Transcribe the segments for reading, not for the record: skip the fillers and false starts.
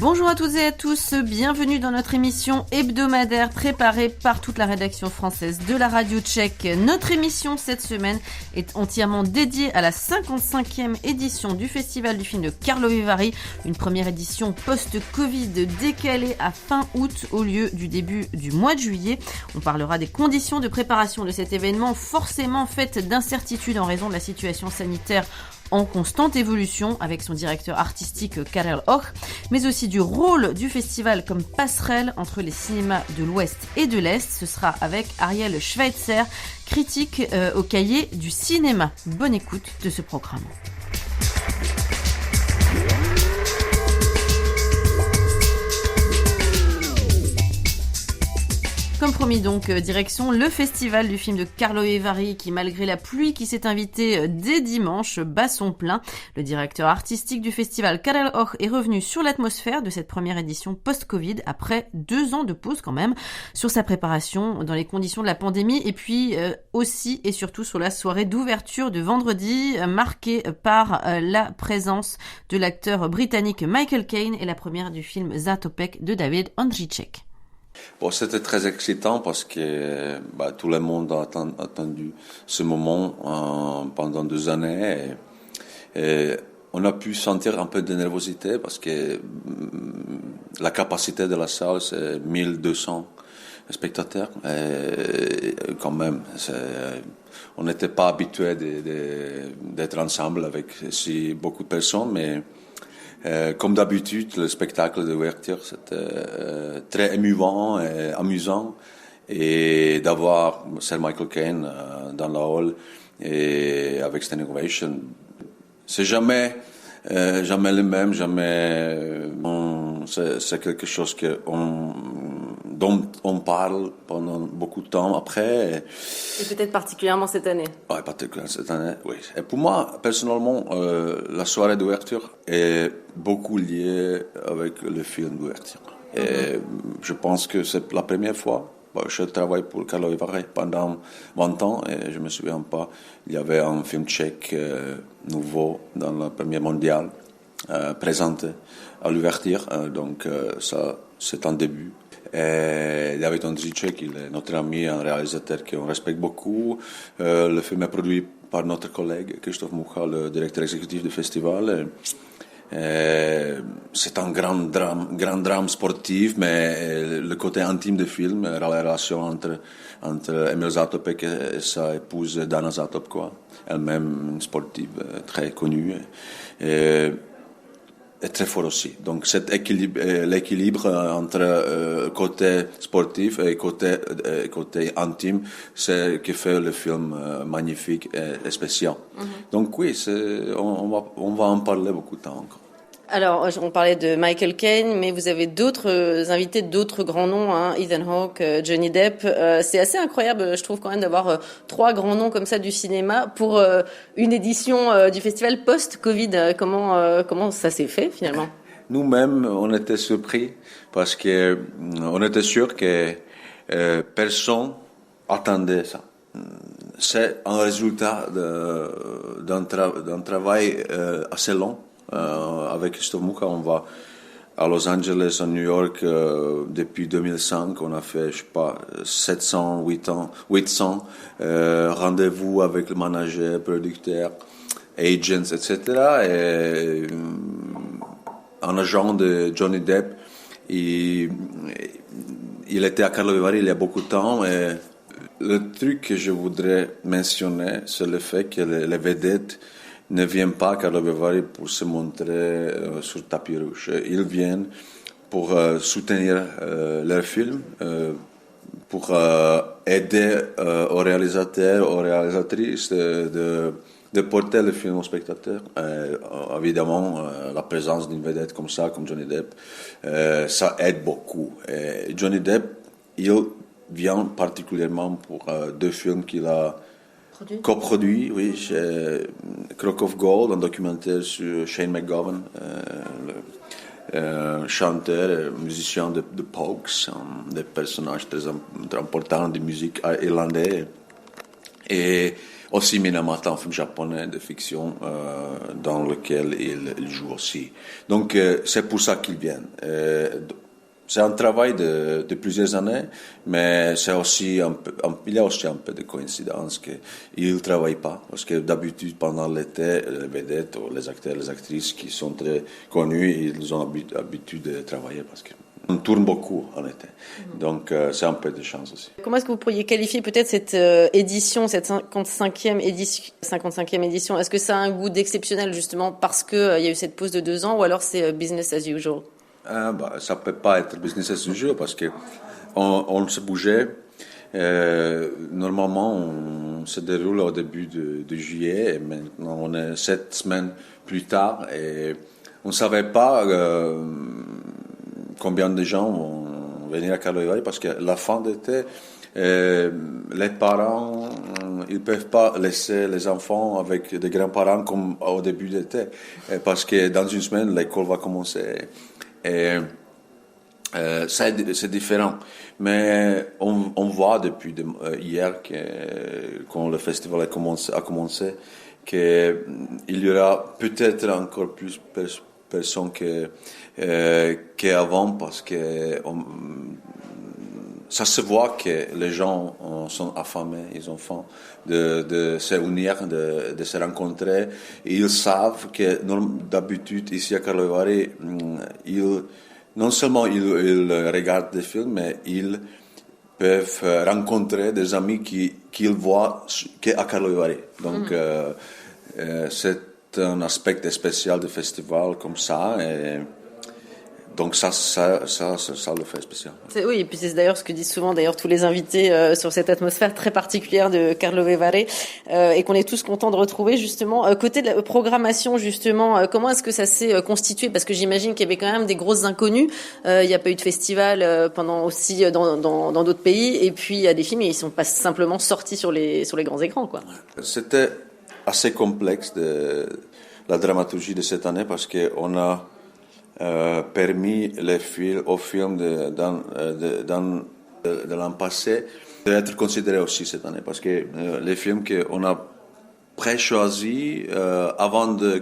Bonjour à toutes et à tous, bienvenue dans notre émission hebdomadaire préparée par toute la rédaction française de la radio tchèque. Notre émission cette semaine est entièrement dédiée à la 55e édition du Festival du film de Karlovy Vary, une première édition post-Covid décalée à fin août au lieu du début du mois de juillet. On parlera des conditions de préparation de cet événement forcément faites d'incertitudes en raison de la situation sanitaire en constante évolution avec son directeur artistique Karel Hoch, mais aussi du rôle du festival comme passerelle entre les cinémas de l'Ouest et de l'Est. Ce sera avec Ariel Schweitzer, critique au cahier du cinéma. Bonne écoute de ce programme. Comme promis donc, direction le festival du film de Karlovy Vary qui, malgré la pluie qui s'est invitée dès dimanche, bat son plein. Le directeur artistique du festival, Karel Hoch, est revenu sur l'atmosphère de cette première édition post-Covid après 2 ans de pause quand même, sur sa préparation dans les conditions de la pandémie et puis aussi et surtout sur la soirée d'ouverture de vendredi marquée par la présence de l'acteur britannique Michael Caine et la première du film Zatopek de David Ondřejček. Bon, c'était très excitant parce que tout le monde a attendu ce moment pendant 2 années et on a pu sentir un peu de nervosité parce que la capacité de la salle c'est 1200 spectateurs et quand même on n'était pas habitué d'être ensemble avec si beaucoup de personnes, mais comme d'habitude, le spectacle d'ouverture, c'était très émouvant et amusant. Et d'avoir Sir Michael Caine dans la hall et avec Standing Ovation, c'est jamais le même, c'est quelque chose dont on parle pendant beaucoup de temps après. Et peut-être particulièrement cette année. Oui, particulièrement cette année, oui. Et pour moi, personnellement, la soirée d'ouverture est beaucoup liée avec le film d'ouverture. Et je pense que c'est la première fois. Je travaille pour Karlovy Vary pendant 20 ans et je me souviens pas, il y avait un film tchèque nouveau dans la première mondiale présenté à l'ouverture, donc ça c'est un début. Et David Ondřejček, il est notre ami, un réalisateur qu'on respecte beaucoup. Le film est produit par notre collègue Christophe Mucha, le directeur exécutif du festival. C'est un grand drame sportif, mais le côté intime du film, la relation entre Emil Zatopek et sa épouse Dana Zatopek, elle-même une sportive très connue, est très fort aussi. Donc l'équilibre entre côté sportif et côté intime, c'est ce qui fait le film magnifique et spécial. Donc oui, on va en parler beaucoup de temps encore. Alors, on parlait de Michael Caine, mais vous avez d'autres invités, d'autres grands noms, Ethan Hawke, Johnny Depp. C'est assez incroyable, je trouve, quand même, d'avoir 3 grands noms comme ça du cinéma pour une édition du festival post-Covid. Comment ça s'est fait, finalement? Nous-mêmes, on était surpris parce que on était sûr que personne attendait ça. C'est un résultat d'un travail assez long. Avec Christophe Mucha, on va à Los Angeles, à New York depuis 2005. On a fait, 700, 800 rendez-vous avec le manager, producteur, agents, etc. Et un agent de Johnny Depp, il était à Karlovy Vary il y a beaucoup de temps. Et le truc que je voudrais mentionner, c'est le fait que les vedettes ne viennent pas à Karlovy Vary pour se montrer sur tapis rouge. Ils viennent pour soutenir leur film, pour aider aux réalisateurs, aux réalisatrices de porter le film aux spectateurs. Évidemment, la présence d'une vedette comme ça, comme Johnny Depp, ça aide beaucoup. Et Johnny Depp, il vient particulièrement pour 2 films qu'il a coproduit, oui, chez Crock of Gold, un documentaire sur Shane McGowan, chanteur et musicien de Pogues, des personnages très importants de musique irlandaise. Et aussi Minamata, un film japonais de fiction dans lequel il joue aussi. Donc c'est pour ça qu'ils viennent. C'est un travail de plusieurs années, mais c'est aussi il y a aussi un peu de coïncidence qu'ils ne travaillent pas. Parce que d'habitude, pendant l'été, les vedettes ou les acteurs, les actrices qui sont très connus, ils ont l'habitude de travailler parce qu'on tourne beaucoup en été. Donc, c'est un peu de chance aussi. Comment est-ce que vous pourriez qualifier peut-être cette édition, cette 55e édition? Est-ce que ça a un goût d'exceptionnel justement parce qu'il y a eu cette pause de 2 ans ou alors c'est business as usual? Ça peut pas être business as usual parce que on se bougeait. Normalement, on se déroule au début de juillet et maintenant on est 7 semaines plus tard et on savait pas combien de gens vont venir à Karlovy Vary parce que la fin d'été, les parents, ils peuvent pas laisser les enfants avec des grands-parents comme au début d'été parce que dans une semaine l'école va commencer. Et c'est différent, mais on voit depuis hier quand le festival a commencé qu'il y aura peut-être encore plus personnes qu'avant parce que ça se voit que les gens sont affamés, ils ont faim de se unir, de se rencontrer. Et ils savent que d'habitude ici à Karlovy Vary, non seulement ils regardent des films, mais ils peuvent rencontrer des amis qu'ils voient qu'à Karlovy Vary. Donc c'est un aspect spécial du festival comme ça. Et donc ça le fait spécial. Oui, et puis c'est d'ailleurs ce que disent souvent d'ailleurs tous les invités sur cette atmosphère très particulière de Karlovy Vary et qu'on est tous contents de retrouver justement. Côté de la programmation justement, comment est-ce que ça s'est constitué? Parce que j'imagine qu'il y avait quand même des grosses inconnues. Il n'y a pas eu de festival pendant aussi dans d'autres pays et puis il y a des films et ils sont pas simplement sortis sur les grands écrans, quoi. C'était assez complexe la dramaturgie de cette année parce que on a permis aux films de l'an passé d'être considérés aussi cette année parce que les films qu'on a pré-choisis avant de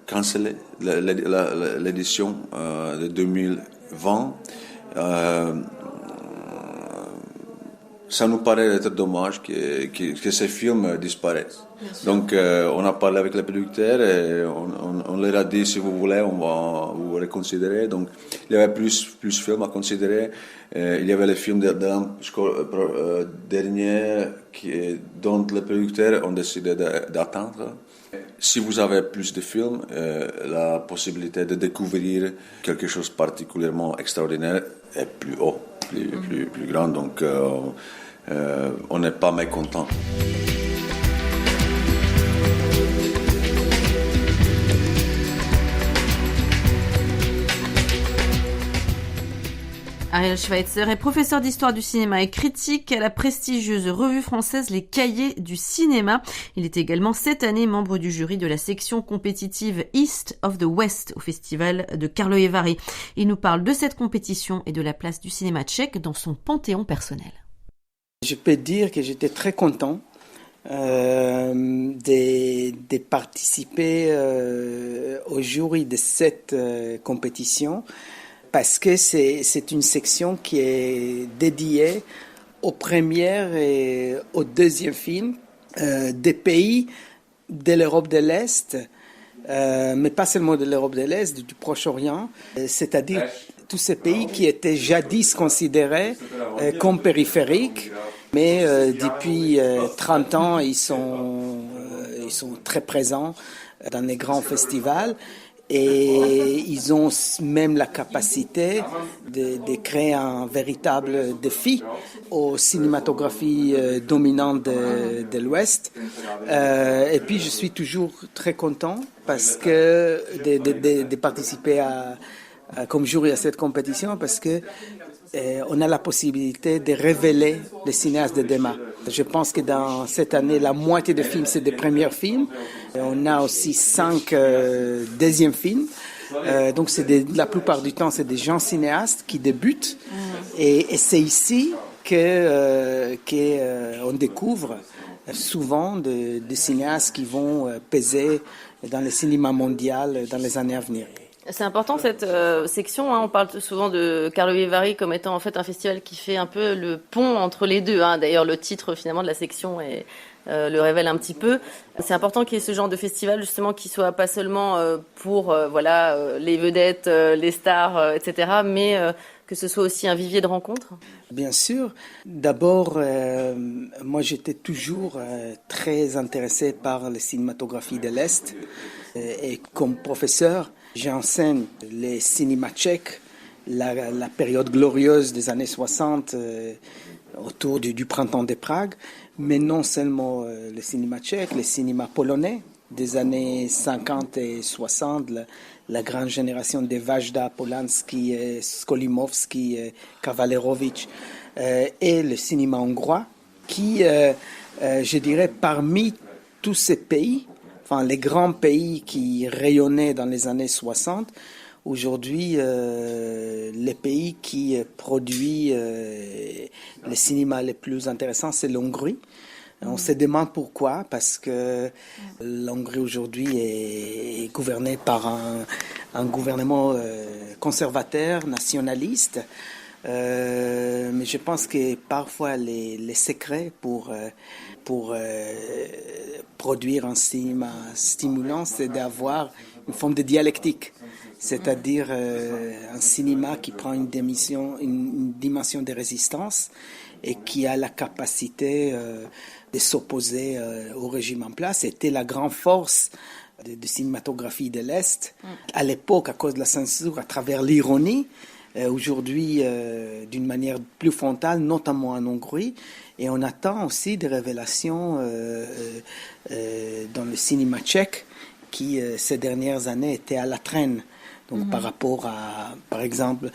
canceller l'édition de 2020 ça nous paraît être dommage que ces films disparaissent. Donc, on a parlé avec les producteurs et on leur a dit, si vous voulez, on va vous reconsidérer. Donc, il y avait plus films à considérer. Il y avait les films de l'an dernier dont les producteurs ont décidé d'attendre. Si vous avez plus de films, la possibilité de découvrir quelque chose de particulièrement extraordinaire est plus haut, plus grand. Donc, on n'est pas mécontent. Ariel Schweitzer est professeur d'histoire du cinéma et critique à la prestigieuse revue française Les Cahiers du cinéma. Il est également cette année membre du jury de la section compétitive East of the West au festival de Karlovy Vary. Il nous parle de cette compétition et de la place du cinéma tchèque dans son panthéon personnel. Je peux dire que j'étais très content de participer au jury de cette compétition. Parce que c'est une section qui est dédiée aux premières et aux deuxièmes films des pays de l'Europe de l'Est, mais pas seulement de l'Europe de l'Est, du Proche-Orient, c'est-à-dire tous ces pays qui étaient jadis considérés comme périphériques, mais depuis 30 ans, ils sont très présents dans les grands festivals. Et ils ont même la capacité de créer un véritable défi aux cinématographies dominantes de l'Ouest. Et puis je suis toujours très content parce que de participer comme jury à cette compétition parce que on a la possibilité de révéler les cinéastes de demain. Je pense que dans cette année, la moitié des films, c'est des premiers films. On a aussi 5 deuxièmes films. Donc, la plupart du temps, c'est des gens cinéastes qui débutent. Et c'est ici on découvre souvent des cinéastes qui vont peser dans le cinéma mondial dans les années à venir. C'est important cette section, hein. On parle souvent de Carlo Vivari comme étant en fait un festival qui fait un peu le pont entre les deux, hein. D'ailleurs, le titre finalement de la section le révèle un petit peu. C'est important qu'il y ait ce genre de festival justement qui soit pas seulement pour les vedettes, les stars, etc., mais que ce soit aussi un vivier de rencontres. Bien sûr. D'abord, moi j'étais toujours très intéressé par la cinématographie de l'Est. Et comme professeur, j'enseigne les cinémas tchèques, la période glorieuse des années 60 autour du printemps de Prague, mais non seulement le cinéma tchèque, les cinémas polonais des années 50 et 60, la grande génération de Vajda, Polanski, Skolimowski, Kavalerovitch, et le cinéma hongrois, qui, je dirais, parmi tous ces pays, enfin les grands pays qui rayonnaient dans les années 60, aujourd'hui, les pays qui produisent le cinéma le plus intéressant, c'est l'Hongrie. On se demande pourquoi, parce que l'Hongrie aujourd'hui est gouvernée par un gouvernement conservateur, nationaliste. Mais je pense que parfois les secrets pour produire un cinéma stimulant, c'est d'avoir une forme de dialectique, c'est-à-dire un cinéma qui prend une dimension de résistance et qui a la capacité de s'opposer au régime en place. C'était la grande force de cinématographie de l'Est. À l'époque, à cause de la censure, à travers l'ironie, aujourd'hui d'une manière plus frontale, notamment en Hongrie. Et on attend aussi des révélations dans le cinéma tchèque qui, ces dernières années, était à la traîne. Donc, par rapport à, par exemple,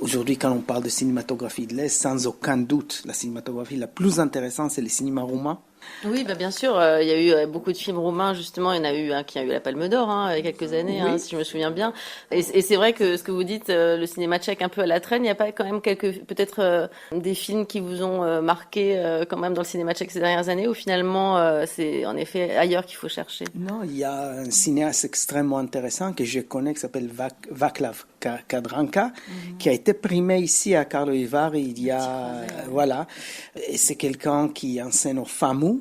aujourd'hui, quand on parle de cinématographie de l'Est, sans aucun doute, la cinématographie la plus intéressante, c'est le cinéma roumain. Oui, bien sûr, il y a eu beaucoup de films roumains, justement. Il y en a eu un qui a eu la Palme d'Or, il y a quelques années, oui. Si je me souviens bien. Et c'est vrai que ce que vous dites, le cinéma tchèque un peu à la traîne, il n'y a pas quand même peut-être des films qui vous ont marqué quand même dans le cinéma tchèque ces dernières années, ou finalement c'est en effet ailleurs qu'il faut chercher? Non, il y a un cinéaste extrêmement intéressant que je connais qui s'appelle Václav Kadranka, qui a été primé ici à Karlovy Vary il y a... voilà. Et c'est quelqu'un qui enseigne au FAMU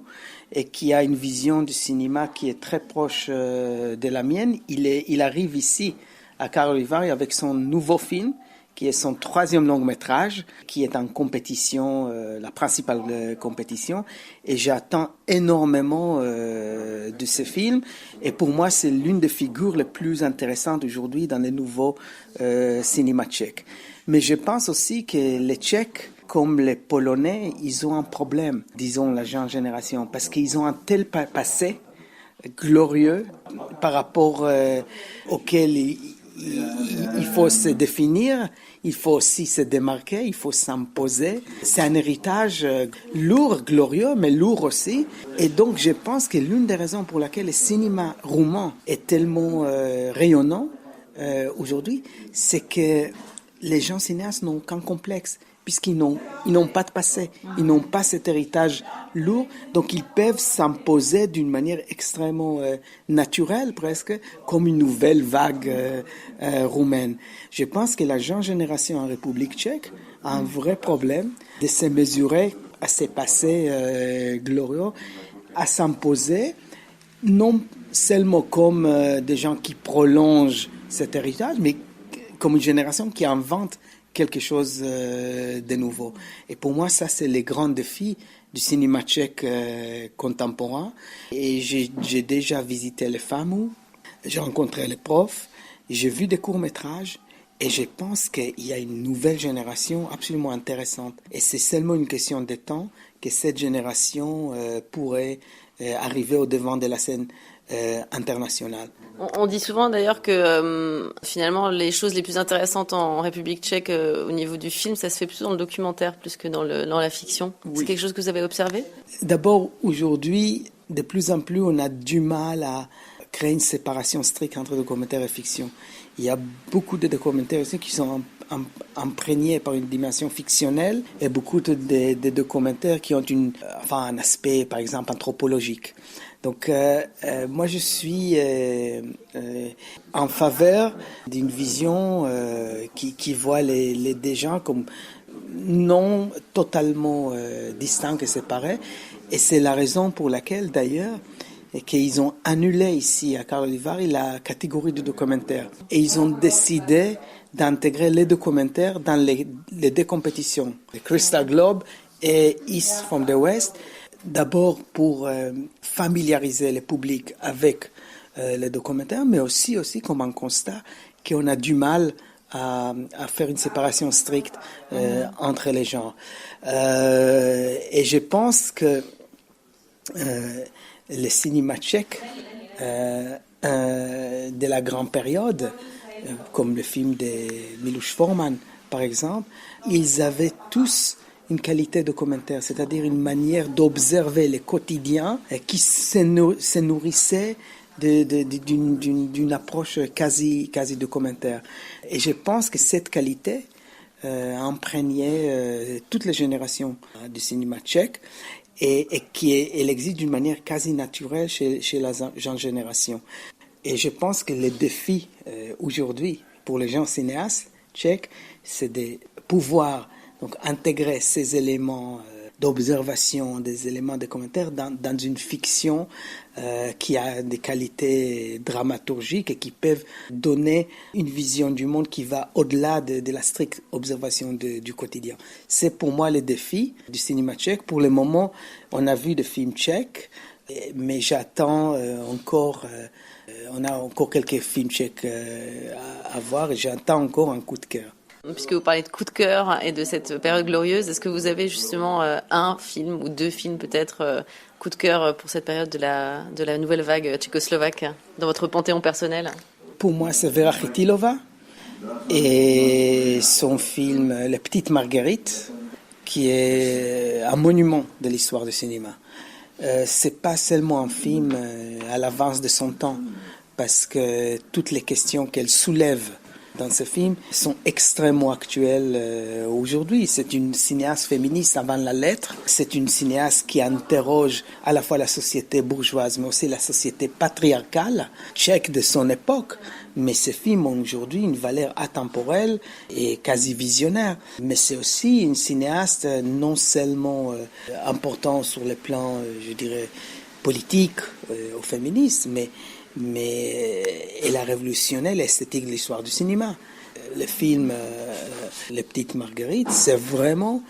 et qui a une vision du cinéma qui est très proche de la mienne. Il arrive ici à Karlovy Vary avec son nouveau film, qui est son 3e long-métrage, qui est en compétition, la principale compétition. Et j'attends énormément de ce film. Et pour moi, c'est l'une des figures les plus intéressantes aujourd'hui dans les nouveaux cinémas tchèques. Mais je pense aussi que les Tchèques, comme les Polonais, ils ont un problème, disons la jeune génération, parce qu'ils ont un tel passé glorieux par rapport auquel il faut se définir, il faut aussi se démarquer, il faut s'imposer. C'est un héritage lourd, glorieux, mais lourd aussi. Et donc, je pense que l'une des raisons pour laquelle le cinéma roumain est tellement rayonnant aujourd'hui, c'est que les gens cinéastes n'ont aucun complexe, puisqu'ils n'ont pas de passé, ils n'ont pas cet héritage lourd, donc ils peuvent s'imposer d'une manière extrêmement naturelle, presque, comme une nouvelle vague roumaine. Je pense que la jeune génération en République tchèque a un vrai problème de se mesurer à ces passés glorieux, à s'imposer, non seulement comme des gens qui prolongent cet héritage, mais comme une génération qui invente quelque chose de nouveau. Et pour moi, ça, c'est les grands défis du cinéma tchèque contemporain. Et j'ai déjà visité les FAMU, j'ai rencontré les profs, j'ai vu des courts-métrages, et je pense qu'il y a une nouvelle génération absolument intéressante. Et c'est seulement une question de temps que cette génération pourrait arriver au devant de la scène internationale. On dit souvent d'ailleurs que finalement les choses les plus intéressantes en République tchèque au niveau du film, ça se fait plutôt dans le documentaire plus que dans la fiction. Oui. C'est quelque chose que vous avez observé ? D'abord, aujourd'hui, de plus en plus, on a du mal à créer une séparation stricte entre documentaire et fiction. Il y a beaucoup de documentaires aussi qui sont imprégnés par une dimension fictionnelle et beaucoup de documentaires qui ont un aspect, par exemple, anthropologique. Donc, moi, je suis en faveur d'une vision qui voit des gens comme non totalement distincts et séparés. Et c'est la raison pour laquelle, d'ailleurs, qu'ils ont annulé ici à Karlovy Vary la catégorie de documentaire. Et ils ont décidé d'intégrer les documentaires dans les deux compétitions, le Crystal Globe et East from the West, d'abord pour familiariser le public avec les documentaires, mais aussi comme un constat qu'on a du mal à faire une séparation stricte entre les genres. Et je pense que le cinéma tchèque de la grande période, comme le film de Miloš Forman, par exemple, ils avaient tous une qualité documentaire, c'est-à-dire une manière d'observer le quotidien qui se nourrissait d'une approche quasi documentaire. Et je pense que cette qualité a imprégné toutes les générations du cinéma tchèque et elle existe d'une manière quasi naturelle chez la jeune génération. Et je pense que le défi aujourd'hui pour les jeunes cinéastes tchèques, c'est de pouvoir donc intégrer ces éléments d'observation, des éléments de commentaires dans une fiction qui a des qualités dramaturgiques et qui peuvent donner une vision du monde qui va au-delà de la stricte observation du quotidien. C'est pour moi le défi du cinéma tchèque. Pour le moment, on a vu des films tchèques, mais j'attends encore... on a encore quelques films tchèques à voir et j'attends encore un coup de cœur. Puisque vous parlez de coup de cœur et de cette période glorieuse, est-ce que vous avez justement un film ou deux films peut-être coup de cœur pour cette période de la nouvelle vague tchécoslovaque dans votre panthéon personnel? Pour moi, c'est Vera Chytilova et son film La Petite Marguerite, qui est un monument de l'histoire du cinéma. C'est pas seulement un film à l'avance de son temps, parce que toutes les questions qu'elle soulève dans ce film sont extrêmement actuelles aujourd'hui. C'est une cinéaste féministe avant la lettre. C'est une cinéaste qui interroge à la fois la société bourgeoise, mais aussi la société patriarcale tchèque de son époque. Mais ces films ont aujourd'hui une valeur atemporelle et quasi visionnaire. Mais c'est aussi une cinéaste non seulement importante sur le plan, je dirais, politique ou féministe, mais elle a révolutionné l'esthétique de l'histoire du cinéma. Le film Les Petites Marguerites, c'est vraiment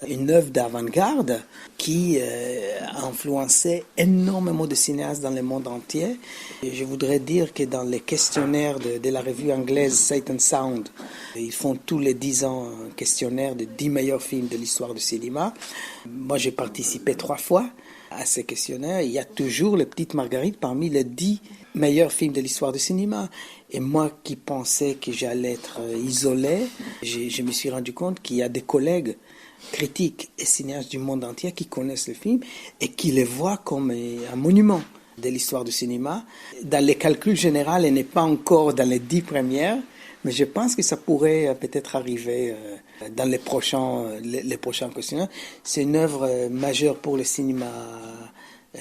une œuvre d'avant-garde qui a influencé énormément de cinéastes dans le monde entier. Et je voudrais dire que dans les questionnaires de la revue anglaise Sight and Sound, ils font tous les 10 ans un questionnaire de 10 meilleurs films de l'histoire du cinéma. Moi, j'ai participé 3 fois à ces questionnaires. Il y a toujours Les Petites Marguerites parmi les 10 meilleurs films de l'histoire du cinéma. Et moi qui pensais que j'allais être isolé, je me suis rendu compte qu'il y a des collègues critiques et cinéastes du monde entier qui connaissent le film et qui le voient comme un monument de l'histoire du cinéma. Dans les calculs généraux, elle n'est pas encore dans les 10 premières, mais je pense que ça pourrait peut-être arriver dans les prochains questionnaires. C'est une œuvre majeure pour le cinéma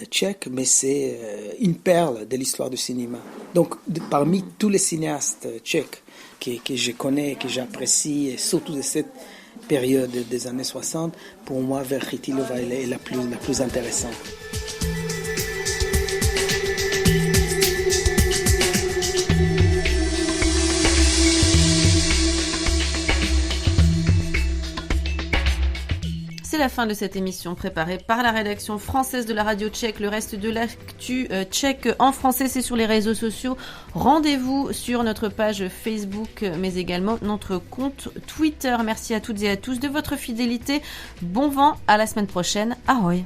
tchèque, mais c'est une perle de l'histoire du cinéma. Donc, parmi tous les cinéastes tchèques que je connais, que j'apprécie, et surtout de cette période des années 60, pour moi, Vera Chytilova est la plus intéressante. C'est la fin de cette émission préparée par la rédaction française de la radio tchèque. Le reste de l'actu tchèque en français, c'est sur les réseaux sociaux. Rendez-vous sur notre page Facebook, mais également notre compte Twitter. Merci à toutes et à tous de votre fidélité. Bon vent, à la semaine prochaine. Ahoy!